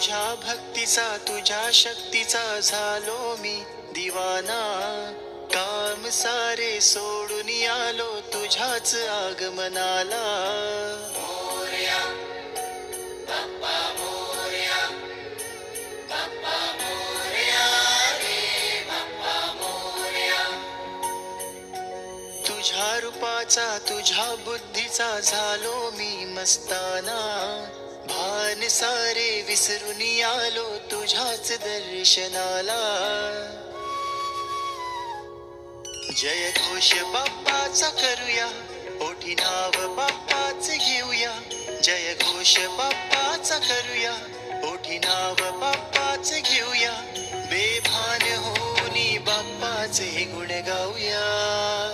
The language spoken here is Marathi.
तुझ्या भक्तीचा तुझ्या शक्तीचा झालो मी दिवाना. काम सारे सोडून आलो तुझ्याच आगमनाला. मोरया बाप्पा मोरया, बाप्पा मोरया रे बाप्पा मोरया. तुझ्या रूपाचा तुझ्या बुद्धीचा झालो मी मस्ताना. भान सारे विसरून आलो तुझ्याच दर्शनाला. जय घोष बाप्पाचा करूया, ओठी नाव बाप्पाच घेऊया. जय घोष बाप्पाचा करूया, ओठी नाव बाप्पाच घेऊया. बेभान होऊनी बाप्पाचे गुण गाऊया.